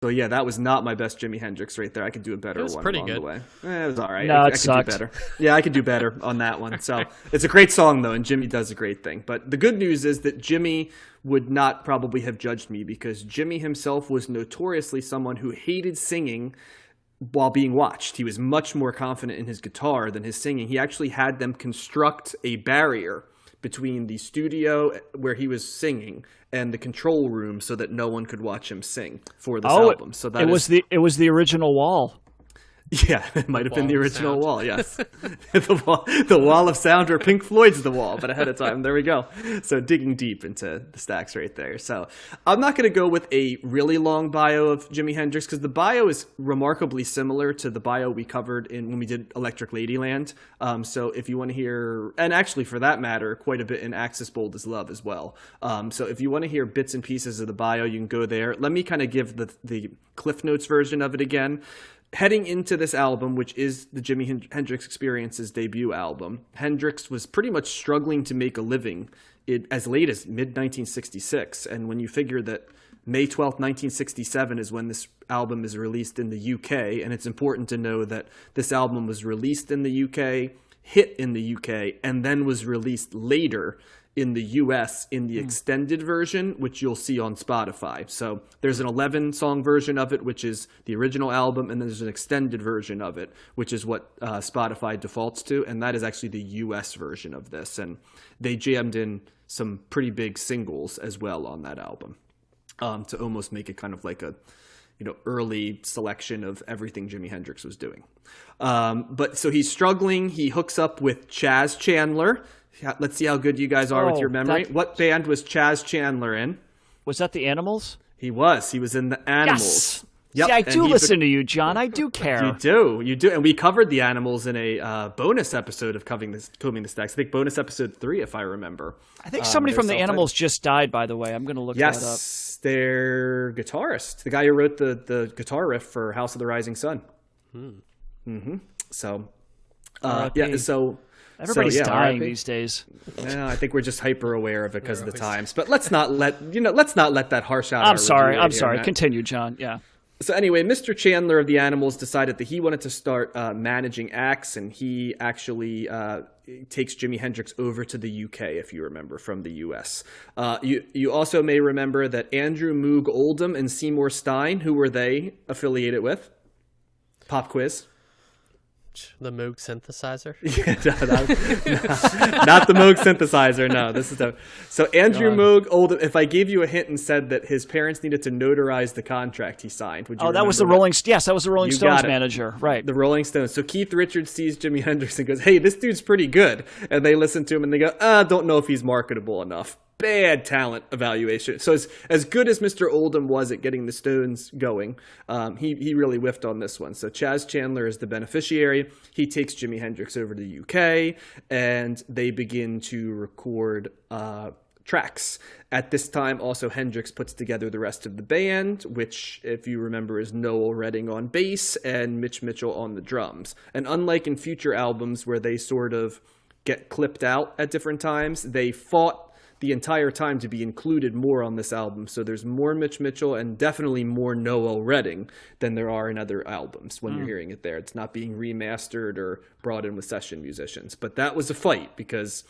So yeah, that was not my best Jimi Hendrix right there. I could do a better It was one pretty along good. the way. It was all right. No, I it could sucked. do better. Yeah, I could do better on that one. So it's a great song though, and Jimmy does a great thing. But the good news is that Jimmy would not probably have judged me, because Jimmy himself was notoriously someone who hated singing while being watched. He was much more confident in his guitar than his singing. He actually had them construct a barrier between the studio where he was singing and the control room so that no one could watch him sing for this album. So that it was the original wall. Yeah, it might have been the Wall of original sound. wall, yes. the wall of sound, or Pink Floyd's The Wall, but ahead of time. There we go. So digging deep into the stacks right there. So I'm not going to go with a really long bio of Jimi Hendrix, because the bio is remarkably similar to the bio we covered when we did Electric Ladyland. So if you want to hear, and actually for that matter, quite a bit in Axis Bold as Love as well. So if you want to hear bits and pieces of the bio, you can go there. Let me kind of give the Cliff Notes version of it again. Heading into this album, which is the Jimi Hendrix Experience's debut album, Hendrix was pretty much struggling to make a living as late as mid-1966. And when you figure that May 12th, 1967 is when this album is released in the UK, and it's important to know that this album was released in the UK, hit in the UK, and then was released later in the US in the extended version, which you'll see on Spotify. So there's an 11-song version of it, which is the original album, and then there's an extended version of it, which is what Spotify defaults to, and that is actually the US version of this. And they jammed in some pretty big singles as well on that album, to almost make it kind of like a early selection of everything Jimi Hendrix was doing. But so he's struggling. He hooks up with Chaz Chandler. Let's see how good you guys are with your memory. What band was Chaz Chandler in? Was that the Animals? He was. He was in the Animals. Yes. Yep. See, I do listen to you, John. I do care. You do. And we covered the Animals in a bonus episode of Combing the Stacks. I think bonus episode 3, if I remember. I think somebody from the Animals just died, by the way. I'm going to look that up. Yes, their guitarist. The guy who wrote the guitar riff for House of the Rising Sun. So, yeah, so... Everybody's dying RIP. these days. Yeah, I think we're just hyper aware of it because of the times. But let's not let that harsh out. I'm sorry. Matt. Continue, John. Yeah. So anyway, Mr. Chandler of the Animals decided that he wanted to start managing acts, and he actually takes Jimi Hendrix over to the UK, if you remember, from the US. You also may remember that Andrew Moog Oldham and Seymour Stein, who were they affiliated with? Pop quiz. The Moog synthesizer? Not the Moog synthesizer. No, this is so Andrew Moog Oldham. If I gave you a hint and said that his parents needed to notarize the contract he signed, would you? Oh, that was the Rolling. Yes, that was the Rolling Stones manager, right? The Rolling Stones. So Keith Richards sees Jimi Hendrix and goes, "Hey, this dude's pretty good," and they listen to him and they go, "Don't know if he's marketable enough." Bad talent evaluation. So as good as Mr. Oldham was at getting the Stones going, he really whiffed on this one. So Chaz Chandler is the beneficiary. He takes Jimi Hendrix over to the UK, and they begin to record tracks. At this time, also Hendrix puts together the rest of the band, which, if you remember, is Noel Redding on bass and Mitch Mitchell on the drums. And unlike in future albums where they sort of get clipped out at different times, they fought the entire time to be included more on this album. So there's more Mitch Mitchell and definitely more Noel Redding than there are in other albums when you're hearing it there. It's not being remastered or brought in with session musicians. But that was a fight because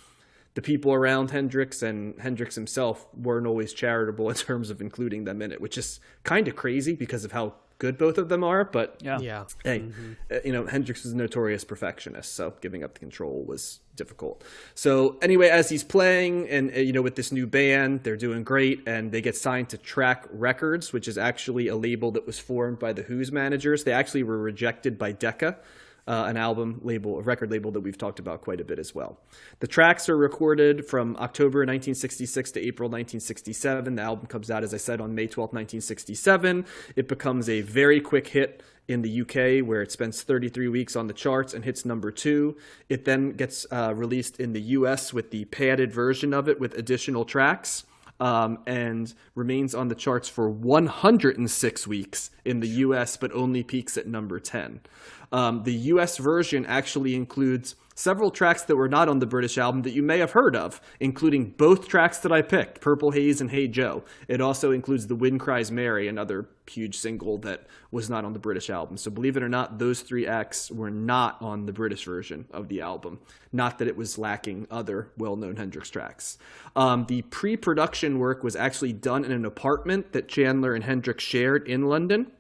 the people around Hendrix and Hendrix himself weren't always charitable in terms of including them in it, which is kind of crazy because of how good both of them are. But hey, Hendrix was a notorious perfectionist, so giving up the control was difficult. So anyway, as he's playing and with this new band, they're doing great, and they get signed to Track Records, which is actually a label that was formed by the Who's managers. They actually were rejected by Decca, an album label, a record label that we've talked about quite a bit as well. The tracks are recorded from October 1966 to April 1967. The album comes out, as I said, on May 12th, 1967. It becomes a very quick hit in the UK, where it spends 33 weeks on the charts and hits number 2. It then gets released in the US with the padded version of it with additional tracks. And remains on the charts for 106 weeks in the US, but only peaks at number 10. The US version actually includes several tracks that were not on the British album that you may have heard of, including both tracks that I picked, Purple Haze and Hey Joe. It also includes The Wind Cries Mary, another huge single that was not on the British album. So believe it or not, those 3 acts were not on the British version of the album. Not that it was lacking other well-known Hendrix tracks. The pre-production work was actually done in an apartment that Chandler and Hendrix shared in London,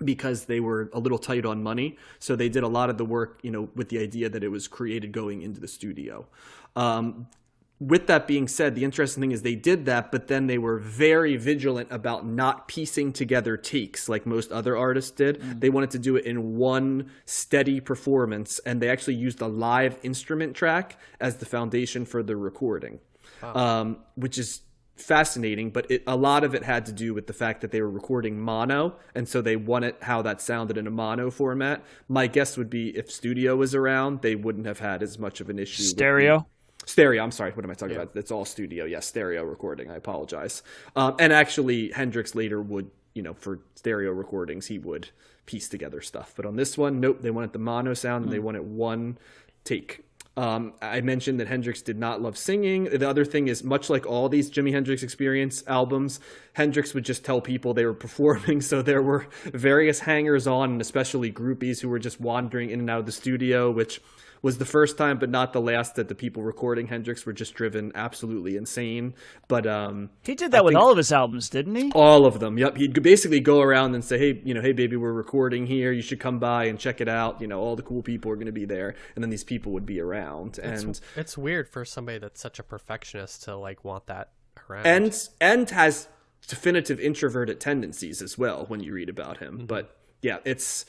because they were a little tight on money. So they did a lot of the work, with the idea that it was created going into the studio. With that being said, the interesting thing is they did that, but then they were very vigilant about not piecing together takes like most other artists did. They wanted to do it in one steady performance, and they actually used a live instrument track as the foundation for the recording, which is fascinating, but a lot of it had to do with the fact that they were recording mono, and so they wanted how that sounded in a mono format. My guess would be if studio was around, they wouldn't have had as much of an issue. Stereo, I'm sorry, what am I talking about? It's all studio. Yes, stereo recording. I apologize. And actually, Hendrix later would, for stereo recordings, he would piece together stuff. But on this one, nope, they wanted the mono sound, and they wanted one take. I mentioned that Hendrix did not love singing. The other thing is, much like all these Jimi Hendrix Experience albums, Hendrix would just tell people they were performing. So there were various hangers-on, and especially groupies who were just wandering in and out of the studio, which was the first time, but not the last, that the people recording Hendrix were just driven absolutely insane. But he did that with all of his albums, didn't he? All of them. Yep. He'd basically go around and say, hey, hey, baby, we're recording here. You should come by and check it out. All the cool people are going to be there. And then these people would be around. And it's weird for somebody that's such a perfectionist to want that around. And has definitive introverted tendencies as well when you read about him. But yeah, it's...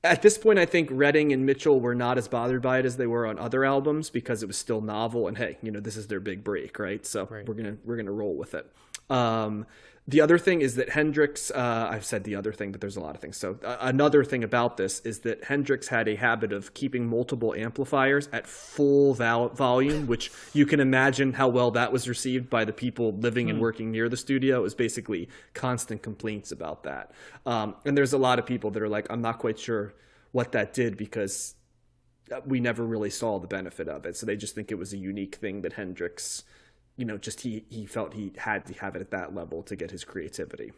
At this point, I think Redding and Mitchell were not as bothered by it as they were on other albums, because it was still novel, and hey, this is their big break, right? So we're gonna roll with it. The other thing is that Hendrix, I've said the other thing, but there's a lot of things. So another thing about this is that Hendrix had a habit of keeping multiple amplifiers at full volume, which you can imagine how well that was received by the people living and working near the studio. It was basically constant complaints about that. And there's a lot of people that are like, I'm not quite sure what that did, because we never really saw the benefit of it. So they just think it was a unique thing that Hendrix... just he felt he had to have it at that level to get his creativity.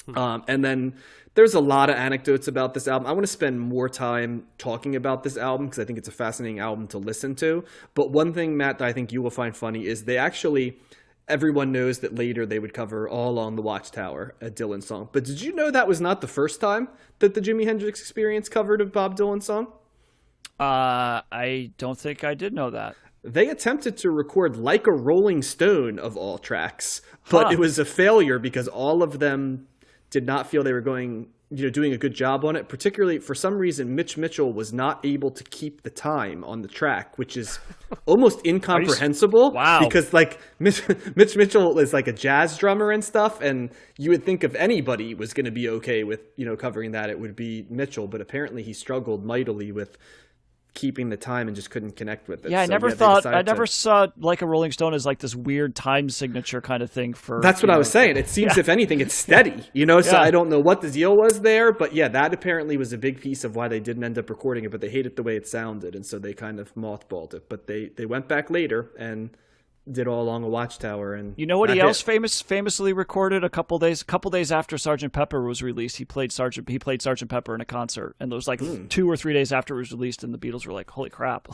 And then there's a lot of anecdotes about this album. I want to spend more time talking about this album because I think it's a fascinating album to listen to. But one thing, Matt, that I think you will find funny is everyone knows that later they would cover All Along the Watchtower, a Dylan song. But did you know that was not the first time that the Jimi Hendrix Experience covered a Bob Dylan song? I don't think I did know that. They attempted to record Like a Rolling Stone of all tracks, but it was a failure because all of them did not feel they were doing a good job on it. Particularly, for some reason, Mitch Mitchell was not able to keep the time on the track, which is almost incomprehensible. Wow. Because Mitch Mitchell is like a jazz drummer and stuff, and you would think if anybody was going to be okay with covering that, it would be Mitchell. But apparently, he struggled mightily with keeping the time and just couldn't connect with it. Yeah, I never saw Like a Rolling Stone as like this weird time signature kind of thing for... That's what I was saying. It seems, if anything, it's steady, so I don't know what the deal was there, but yeah, that apparently was a big piece of why they didn't end up recording it, but they hated the way it sounded, and so they kind of mothballed it. But they went back later and did All Along a Watchtower. And you know what else famously recorded a couple days after Sgt. Pepper was released? He played Sgt. Pepper in a concert, and it was like 2 or 3 days after it was released, and the Beatles were like, "Holy crap!"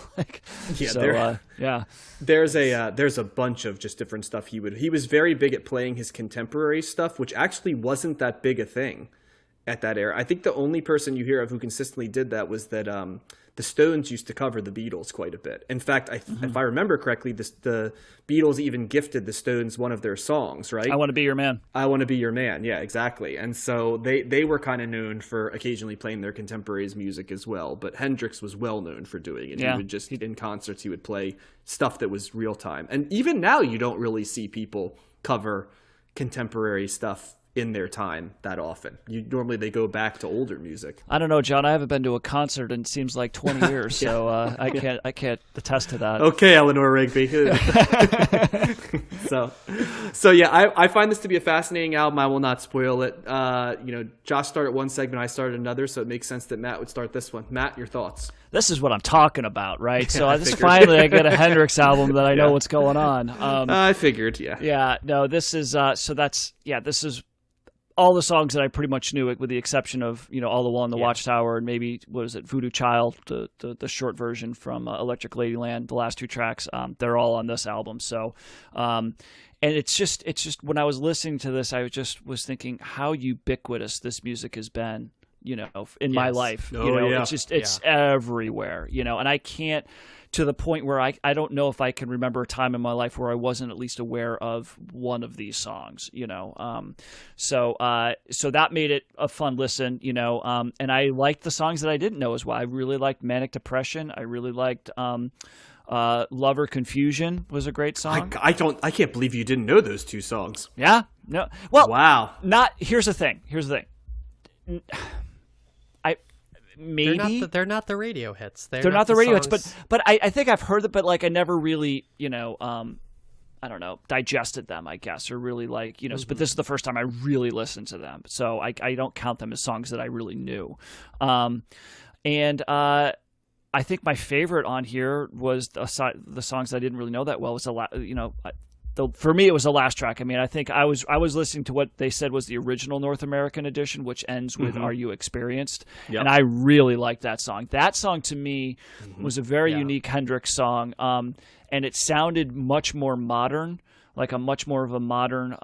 There's a bunch of just different stuff he was very big at playing his contemporary stuff, which actually wasn't that big a thing at that era. I think the only person you hear of who consistently did that was that the Stones used to cover the Beatles quite a bit. In fact, if I remember correctly, the Beatles even gifted the Stones one of their songs, right? I Want to Be Your Man. I Want to Be Your Man, yeah, exactly. And so they were kind of known for occasionally playing their contemporaries' music as well, but Hendrix was well known for doing it. Yeah. He would just, in concerts, he would play stuff that was real time. And even now, you don't really see people cover contemporary stuff in their time that often. Normally they go back to older music. I don't know, John. I haven't been to a concert in seems like 20 years, so I can't attest to that. Okay, Eleanor Rigby. So yeah, I find this to be a fascinating album. I will not spoil it. Josh started one segment, I started another, so it makes sense that Matt would start this one. Matt, your thoughts? This is what I'm talking about, right? So I this figured. finally I get a Hendrix album that I know what's going on. I figured, yeah. Yeah, no, this is this is all the songs that I pretty much knew, with the exception of All the Wall in the Watchtower and maybe what is it, Voodoo Child, the short version from Electric Ladyland. The last two tracks, they're all on this album. So, and it's just when I was listening to this, I was thinking how ubiquitous this music has been, in my life. It's everywhere, and I can't. To the point where I don't know if I can remember a time in my life where I wasn't at least aware of one of these songs, So that made it a fun listen, and I liked the songs that I didn't know as well. I really liked Manic Depression. I really liked Lover Confusion was a great song. I can't believe you didn't know those two songs. Yeah? No. Well, wow. Here's the thing. Maybe they're not the radio hits. They're not the radio hits, but I think I've heard it, but like I never really, I don't know, digested them, I guess, or really like, but this is the first time I really listened to them. So I don't count them as songs that I really knew. I think my favorite on here was the songs I didn't really know that well. Was for me, it was the last track. I mean, I think I was listening to what they said was the original North American edition, which ends with "Are You Experienced?" Yep. And I really liked that song. That song to me was a very unique Hendrix song, and it sounded much more modern, like a much more of a modern,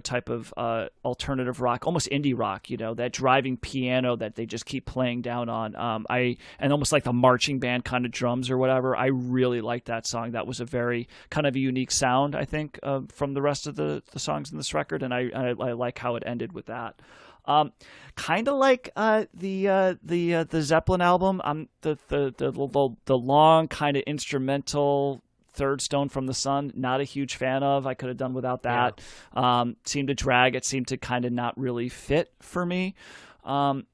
type of alternative rock, almost indie rock. That driving piano that they just keep playing down on. And almost like the marching band kind of drums or whatever. I really liked that song. That was a very kind of a unique sound, I think, from the rest of the songs in this record. And I like how it ended with that. Kind of like the Zeppelin album. The long kind of instrumental. Third Stone from the Sun, not a huge fan of. I could have done without that. Seemed to drag. It seemed to kind of not really fit for me. And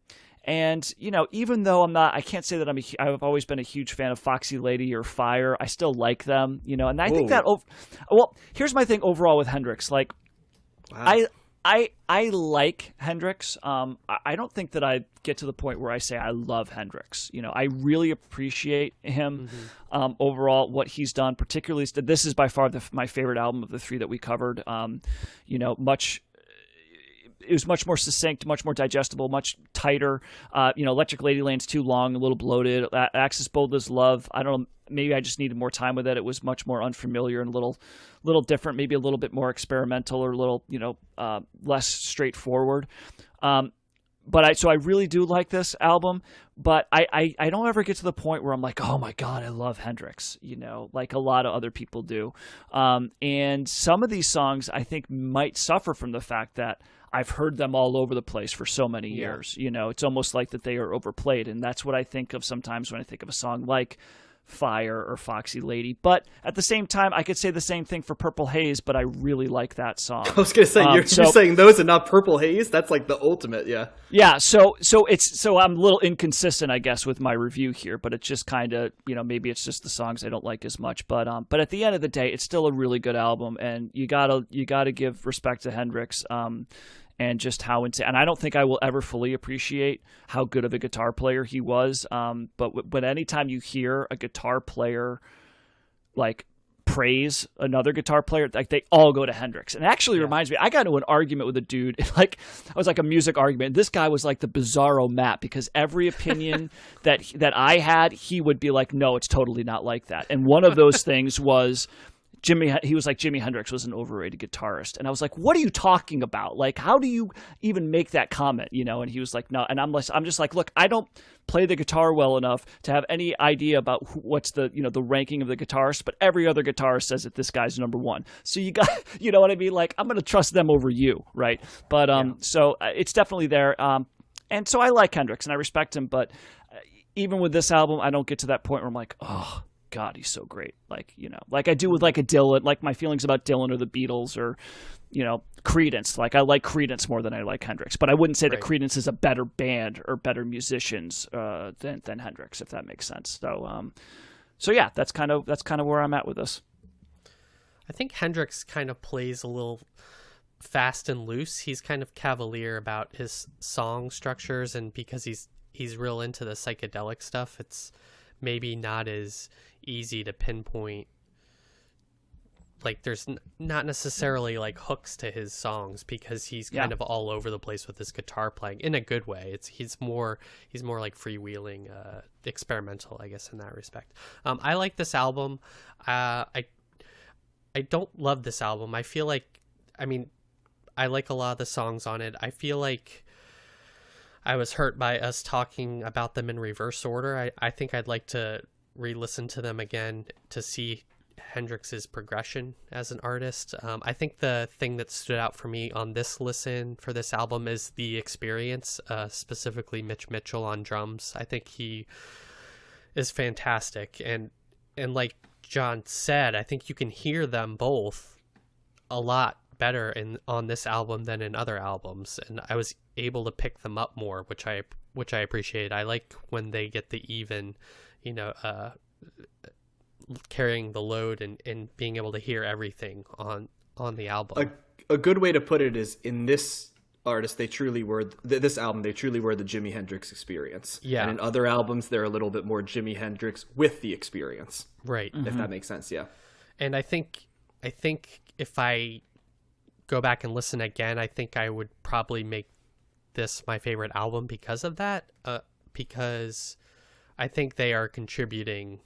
even though I can't say that I've always been a huge fan of Foxy Lady or Fire. I still like them, and I think that. Well, here's my thing overall with Hendrix. Like, wow. I like Hendrix. I don't think that I get to the point where I say I love Hendrix. I really appreciate him overall, what he's done. Particularly, this is by far my favorite album of the three that we covered. It was much more succinct, much more digestible, much tighter. Electric Ladyland's too long, a little bloated. Axis Bold as Love, I don't know, maybe I just needed more time with it. It was much more unfamiliar and a little different, maybe a little bit more experimental or a little, less straightforward. So I really do like this album, but I don't ever get to the point where I'm like, oh my God, I love Hendrix, like a lot of other people do. And some of these songs I think might suffer from the fact that I've heard them all over the place for so many years. It's almost like that they are overplayed. And that's what I think of sometimes when I think of a song like Fire or Foxy Lady. But at the same time, I could say the same thing for Purple Haze, but I really like that song. I was going to say, you're saying those and not Purple Haze? That's like the ultimate, yeah. Yeah, so I'm a little inconsistent, I guess, with my review here, but it's just kind of, maybe it's just the songs I don't like as much. But at the end of the day, it's still a really good album, and you gotta give respect to Hendrix. And just how insane. And I don't think I will ever fully appreciate how good of a guitar player he was. But anytime you hear a guitar player like praise another guitar player, like they all go to Hendrix. And it actually reminds me, I got into an argument with a dude. Like it was like a music argument. This guy was like the bizarro Matt, because every opinion that I had, he would be like, no, it's totally not like that. And one of those things was he was like, Jimi Hendrix was an overrated guitarist. And I was like, what are you talking about? Like, how do you even make that comment? And he was like, no. And I'm just like, look, I don't play the guitar well enough to have any idea about what's the ranking of the guitarist, but every other guitarist says that this guy's number one. So you got, you know what I mean? Like, I'm going to trust them over you. Right. But, so it's definitely there. And so I like Hendrix and I respect him, but even with this album, I don't get to that point where I'm like, oh, God, he's so great. Like, like I do with like a Dylan, like my feelings about Dylan or the Beatles or, Creedence. Like I like Creedence more than I like Hendrix, but I wouldn't say that Creedence is a better band or better musicians than Hendrix, if that makes sense. So yeah, that's kind of where I'm at with this. I think Hendrix kind of plays a little fast and loose. He's kind of cavalier about his song structures, and because he's real into the psychedelic stuff, it's maybe not as easy to pinpoint. Like there's not necessarily like hooks to his songs because he's kind of all over the place with his guitar playing in a good way. He's more like freewheeling, experimental, I guess, in that respect. I like this album. I don't love this album. I feel like, I like a lot of the songs on it. I feel like I was hurt by us talking about them in reverse order. I think I'd like to re-listen to them again to see Hendrix's progression as an artist. I think the thing that stood out for me on this listen for this album is the experience, specifically Mitch Mitchell on drums. I think he is fantastic. And like John said, I think you can hear them both a lot better on this album than in other albums, and I was able to pick them up more, which I appreciate. I like when they get the even, carrying the load and being able to hear everything on the album. A good way to put it is, in this artist, they truly were this album. They truly were the Jimi Hendrix experience. Yeah, and in other albums, they're a little bit more Jimi Hendrix with the experience. Right, if that makes sense. Yeah, and I think if I go back and listen again, I think I would probably make this my favorite album because of that. Because I think they are contributing.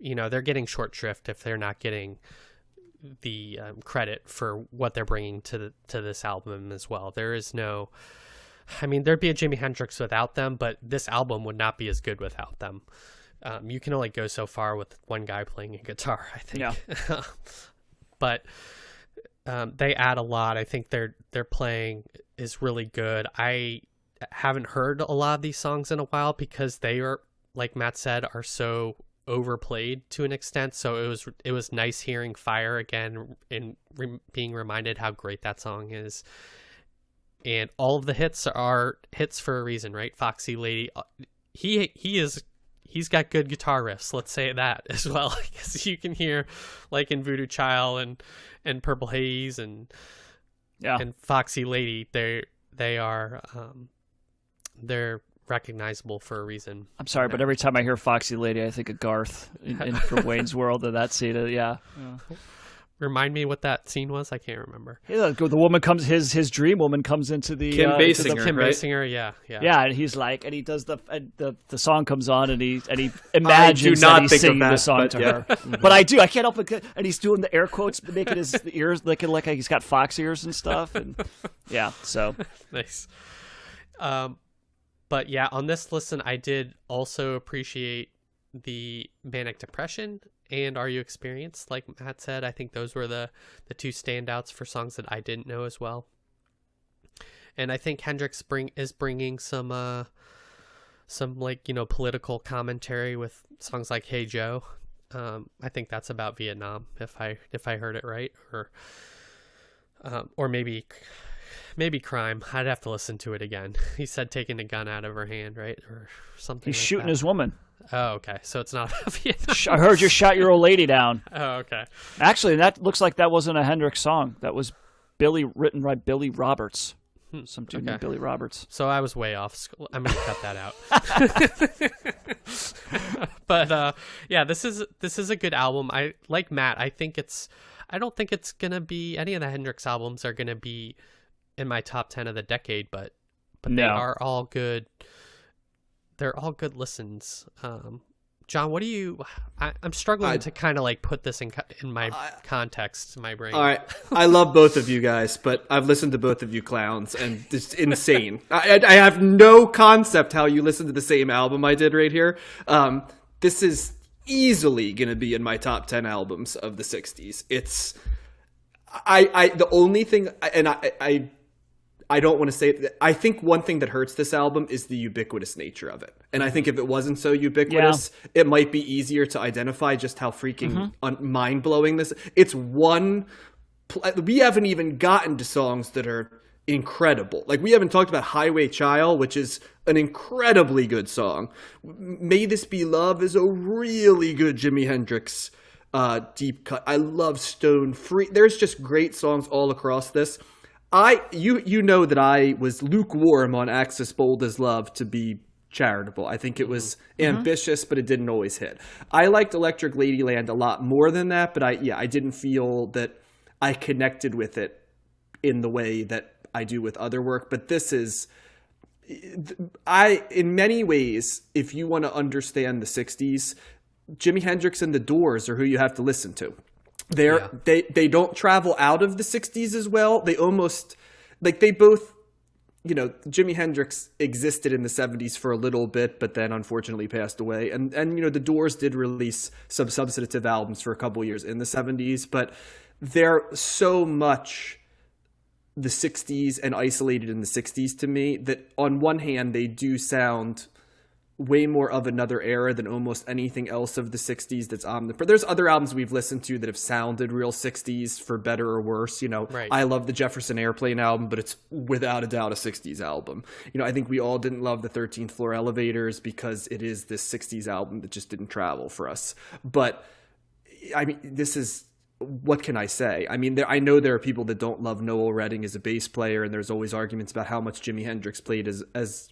They're getting short shrift if they're not getting the credit for what they're bringing to this album as well. There is no, there'd be a Jimi Hendrix without them, but this album would not be as good without them. You can only go so far with one guy playing a guitar, I think. Yeah. But they add a lot. I think their playing is really good. I haven't heard a lot of these songs in a while because they are, like Matt said, are so overplayed to an extent. So it was nice hearing Fire again and being reminded how great that song is. And all of the hits are hits for a reason, right? Foxy Lady, he's got good guitar riffs. Let's say that as well, because you can hear, like in Voodoo Child and Purple Haze and Foxy Lady, they're recognizable for a reason. I'm sorry, but every time I hear Foxy Lady, I think of Garth from Wayne's World and that scene. Yeah. Remind me what that scene was. I can't remember. Yeah, the woman comes, his dream woman comes into the Kim Basinger, Kim right? Basinger, yeah. And he's like, and he does the song comes on, and he imagines that he's singing the song to her. But I do, I can't help it, and he's doing the air quotes, making his ears looking like he's got fox ears and stuff, and so nice. But yeah, on this listen, I did also appreciate the Manic Depression and Are You Experienced, like Matt said. I think those were the two standouts for songs that I didn't know as well. And I think Hendrix is bringing some like, political commentary with songs like Hey Joe. I think that's about Vietnam, if I heard it right, or maybe crime. I'd have to listen to it again. He said taking a gun out of her hand, right, or something. He's shooting his woman. Oh, okay. So it's not about Vietnam. I heard you shot your old lady down. Oh, okay. Actually, that looks like that wasn't a Hendrix song. That was written by Billy Roberts. Some dude named Billy Roberts. So I was way off. I'm going to cut that out. But yeah, this is a good album. I like Matt. I don't think it's going to be, any of the Hendrix albums are going to be in my top 10 of the decade, but they are all good. They're all good listens. John, what do you? I'm struggling to kind of like put this in my context, my brain. All right, I love both of you guys, but I've listened to both of you clowns, and it's insane. I have no concept how you listen to the same album I did right here. This is easily going to be in my top 10 albums of the 60s. It's the only thing, and I don't want to say – I think one thing that hurts this album is the ubiquitous nature of it. And I think if it wasn't so ubiquitous, it might be easier to identify just how freaking mind-blowing this – it's one – we haven't even gotten to songs that are incredible. Like, we haven't talked about Highway Child, which is an incredibly good song. May This Be Love is a really good Jimi Hendrix deep cut. I love Stone Free. There's just great songs all across this. You know that I was lukewarm on Axis Bold as Love to be charitable. I think it was ambitious, but it didn't always hit. I liked Electric Ladyland a lot more than that, but I didn't feel that I connected with it in the way that I do with other work. But this is, in many ways, if you want to understand the 60s, Jimi Hendrix and the Doors are who you have to listen to. They don't travel out of the 60s as well. They almost, like, they both, you know, Jimi Hendrix existed in the 70s for a little bit, but then unfortunately passed away. And you know, the Doors did release some substantive albums for a couple years in the 70s, but they're so much the 60s and isolated in the 60s to me that on one hand, they do sound way more of another era than almost anything else of the 60s that's omnipresent. There's other albums we've listened to that have sounded real 60s for better or worse. You know, I love the Jefferson Airplane album, but it's without a doubt a 60s album. You know, I think we all didn't love the 13th Floor Elevators because it is this 60s album that just didn't travel for us. But I mean, this is, what can I say? I mean, I know there are people that don't love Noel Redding as a bass player, and there's always arguments about how much Jimi Hendrix played as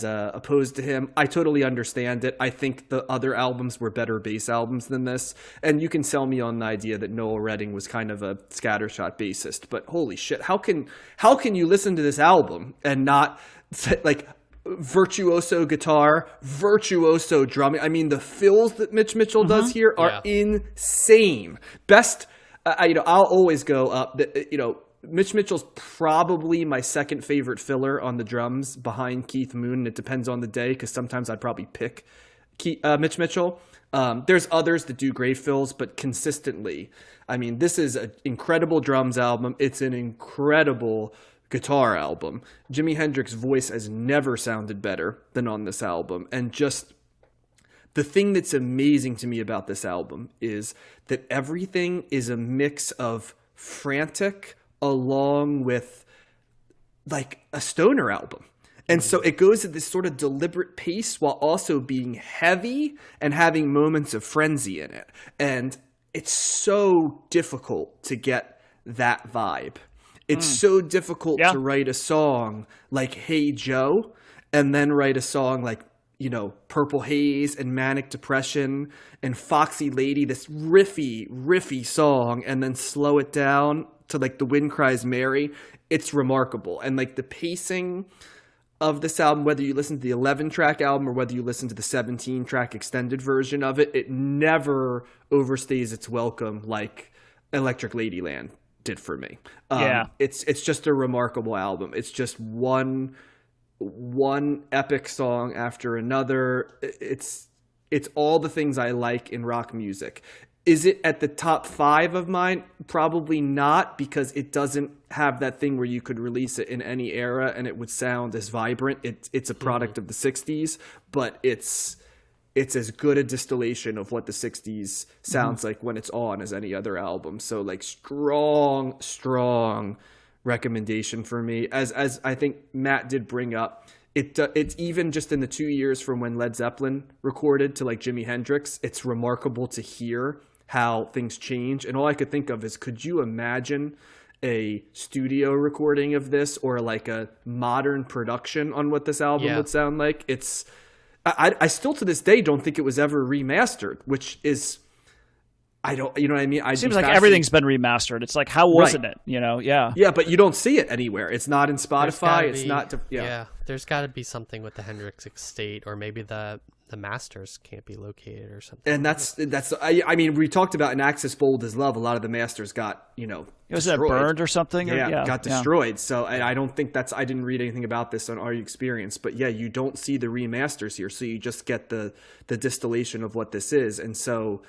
opposed to him. I totally understand it. I think the other albums were better bass albums than this. And you can sell me on the idea that Noel Redding was kind of a scattershot bassist. But holy shit, how can you listen to this album and not, like, virtuoso guitar, virtuoso drumming? I mean, the fills that Mitch Mitchell does here are insane. Best, I'll always go up, Mitch Mitchell's probably my second favorite filler on the drums behind Keith Moon. It depends on the day, because sometimes I'd probably pick Mitch Mitchell. There's others that do great fills, but consistently, I mean, this is an incredible drums album. It's an incredible guitar album. Jimi Hendrix's voice has never sounded better than on this album. And just the thing that's amazing to me about this album is that everything is a mix of frantic along with like a stoner album. And so it goes at this sort of deliberate pace while also being heavy and having moments of frenzy in it. And it's so difficult to get that vibe. It's so difficult to write a song like Hey Joe and then write a song like, you know, Purple Haze and Manic Depression and Foxy Lady, this riffy song, and then slow it down to like The Wind Cries Mary. It's remarkable. And like the pacing of this album, whether you listen to the 11-track album or whether you listen to the 17-track extended version of it, it never overstays its welcome like Electric Ladyland did for me. It's just a remarkable album. It's just one epic song after another. It's all the things I like in rock music. Is it at the top 5 of mine? Probably not, because it doesn't have that thing where you could release it in any era and it would sound as vibrant. It's a product of the 60s, but it's as good a distillation of what the 60s sounds like when it's on as any other album. So like strong recommendation for me. As I think Matt did bring up, it's even just in the 2 years from when Led Zeppelin recorded to like Jimi Hendrix, it's remarkable to hear how things change. And all I could think of is, could you imagine a studio recording of this or like a modern production on what this album would sound like? I still to this day don't think it was ever remastered, which is, you know what I mean? It seems like everything's been remastered. It's like, how wasn't it? You know, yeah, but you don't see it anywhere. It's not in Spotify. It's not. There's got to be something with the Hendrix estate, or maybe the masters can't be located or something. And that's. I mean, we talked about in Axis Bold as Love. A lot of the masters got was that burned or something? Got destroyed. So I don't think I didn't read anything about this on Are You Experienced, but you don't see the remasters here. So you just get the distillation of what this is, and so.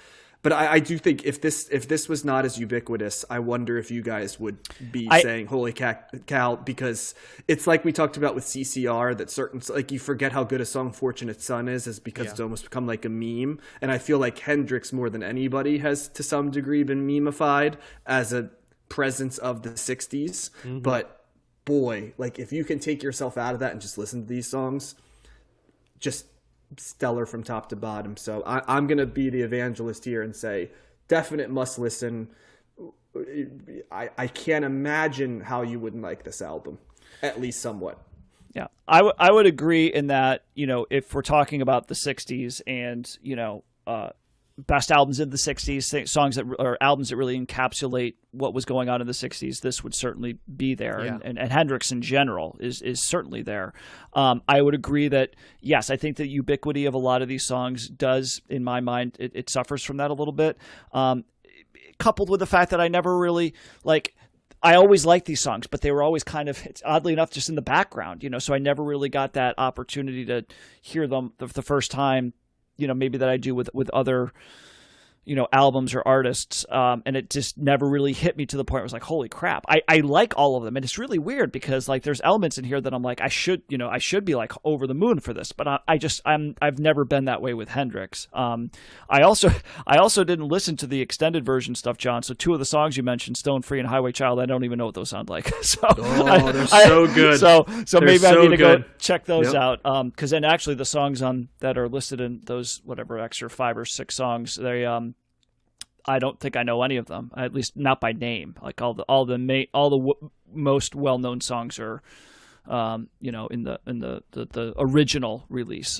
But I do think if this was not as ubiquitous, I wonder if you guys would be saying "Holy cow," because it's like we talked about with CCR, that certain, like, you forget how good a song "Fortunate Son" is because it's almost become like a meme. And I feel like Hendrix more than anybody has to some degree been memeified as a presence of the '60s. Mm-hmm. But boy, like, if you can take yourself out of that and just listen to these songs, just stellar from top to bottom. So I'm going to be the evangelist here and say definite must listen. I can't imagine how you wouldn't like this album, at least somewhat. Yeah, I would agree in that, if we're talking about the 60s and, best albums in the 60s, songs or albums that really encapsulate what was going on in the 60s, this would certainly be there. Yeah. And Hendrix in general is certainly there. I would agree that, yes, I think the ubiquity of a lot of these songs does, in my mind, it suffers from that a little bit. Coupled with the fact that I never really, I always liked these songs, but they were always kind of, oddly enough, just in the background, so I never really got that opportunity to hear them the first time, maybe that I do with other, albums or artists. And it just never really hit me to the point where I was like, holy crap. I like all of them. And it's really weird because, like, there's elements in here that I'm like, I should be like over the moon for this, but I've never been that way with Hendrix. I also didn't listen to the extended version stuff, John. So 2 of the songs you mentioned, Stone Free and Highway Child, I don't even know what those sound like. So they're so good. So maybe I need to good. go check those out. Cause then actually the songs that are listed in those, whatever, extra 5 or 6 songs, they, I don't think I know any of them, at least not by name. Like all the most well-known songs are, in the original release.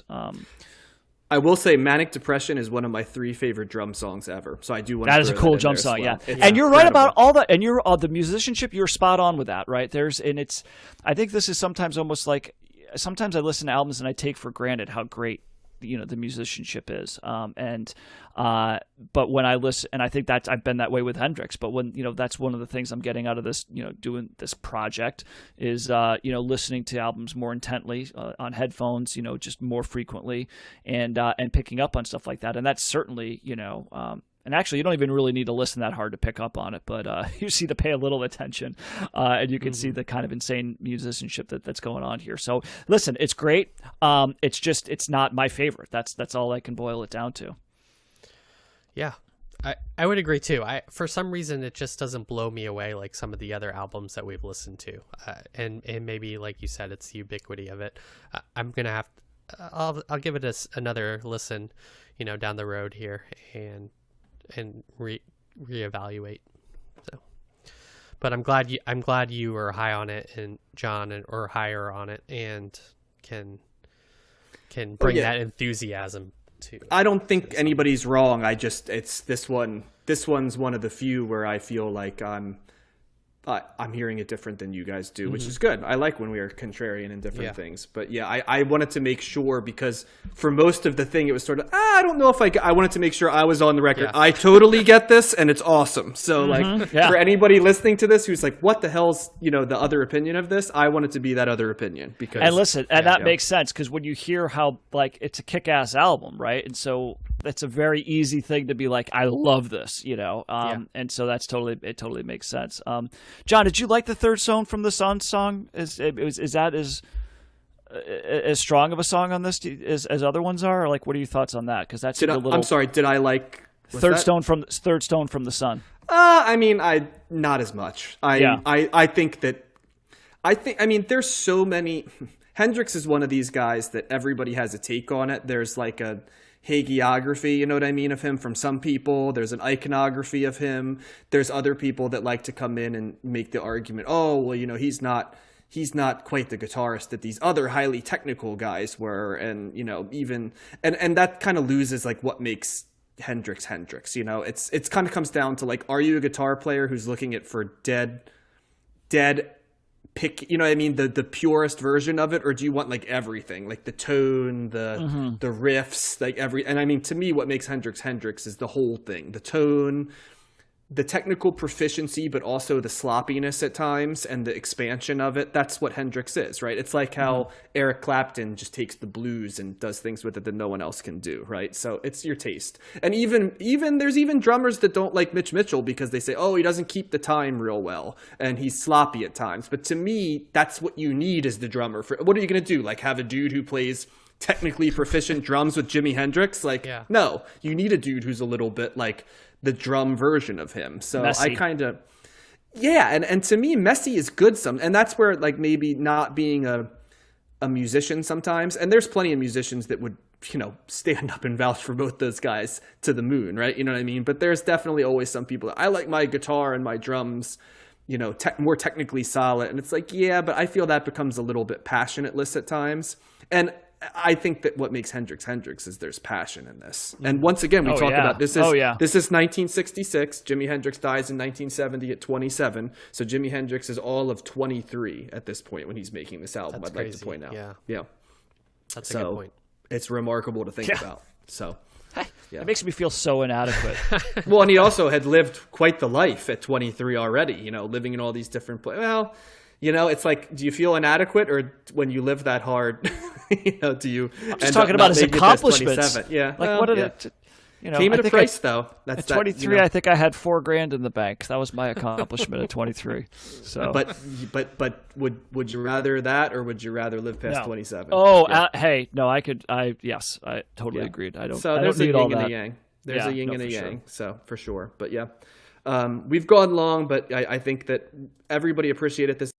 I will say Manic Depression is one of my 3 favorite drum songs ever. So I do want to. That is a cool drum song, yeah. And you're right about all that. And you're the musicianship. You're spot on with that, right? I think this is sometimes almost like, sometimes I listen to albums and I take for granted how great the musicianship is, but when I listen, and I think that I've been that way with Hendrix, but when that's one of the things I'm getting out of this, doing this project is listening to albums more intently on headphones, just more frequently, and picking up on stuff like that. And that's certainly and actually, you don't even really need to listen that hard to pick up on it, but you see to pay a little attention, and you can see the kind of insane musicianship that's going on here. So, listen, it's great. It's not my favorite. That's all I can boil it down to. Yeah, I would agree too. For some reason, it just doesn't blow me away like some of the other albums that we've listened to, and maybe, like you said, it's the ubiquity of it. I'm gonna have, I'll give it another listen, down the road here, and reevaluate. So, but I'm glad you were high on it, and John, or higher on it, and can bring that enthusiasm to. I don't think anybody's wrong. It's this one. This one's one of the few where I feel like I'm hearing it different than you guys do, which is good. I like when we are contrarian in different things. But yeah, I wanted to make sure, because for most of the thing, it was sort of, I don't know if I wanted to make sure I was on the record. Yeah. I totally get this, and it's awesome. So for anybody listening to this who's like, what the hell's, the other opinion of this? I want it to be that other opinion. Because, and listen, that makes sense, because when you hear how, like, it's a kick-ass album, right? And so that's a very easy thing to be like, I love this, and so it totally makes sense. John, did you like the Third Stone from the Sun song? Is that as strong of a song on this as other ones are? Or, like, what are your thoughts on that? Because that's I'm sorry. Did I like Third Stone from the Sun? Not as much. I think there's so many. Hendrix is one of these guys that everybody has a take on it. There's like a hagiography, of him from some people. There's an iconography of him. There's other people that like to come in and make the argument, oh, well, he's not quite the guitarist that these other highly technical guys were, and even and that kind of loses like what makes Hendrix. It's kind of comes down to, like, are you a guitar player who's looking at for dead pick, the purest version of it, or do you want like everything, like the tone, the riffs, like and to me what makes Hendrix is the whole thing, the tone, the technical proficiency, but also the sloppiness at times and the expansion of it. That's what Hendrix is, right? It's like how Eric Clapton just takes the blues and does things with it that no one else can do, right? So it's your taste. And even there's even drummers that don't like Mitch Mitchell because they say, oh, he doesn't keep the time real well and he's sloppy at times. But to me, that's what you need as the drummer. What are you going to do? Like have a dude who plays technically proficient drums with Jimi Hendrix? Like, no, you need a dude who's a little bit like the drum version of him. So messy. I kind of, and to me, messy is good. And that's where like maybe not being a musician sometimes, and there's plenty of musicians that would, stand up and vouch for both those guys to the moon, right? You know what I mean? But there's definitely always some people that I like my guitar and my drums, more technically solid. And it's like, yeah, but I feel that becomes a little bit passionateless at times. And I think that what makes Hendrix is there's passion in this. And once again, we talk about this is 1966. Jimi Hendrix dies in 1970 at 27. So Jimi Hendrix is all of 23 at this point when he's making this album. That's I'd crazy. like to point out. Yeah. That's a good point. It's remarkable to think about. So it makes me feel so inadequate. Well, and he also had lived quite the life at 23 already, living in all these different places. Well, it's like, do you feel inadequate, or when you live that hard, do you? I'm just talking about his accomplishments. Yeah, like what did it? Came at a price though. That's at 23. I think I had $4,000 in the bank. That was my accomplishment at 23. So, but would you rather that, or would you rather live past 27? Oh, hey, no, I totally agreed. I don't. So there's a yin and a yang. There's a yin and a yang. So for sure, but yeah. We've gone long, but I think that everybody appreciated this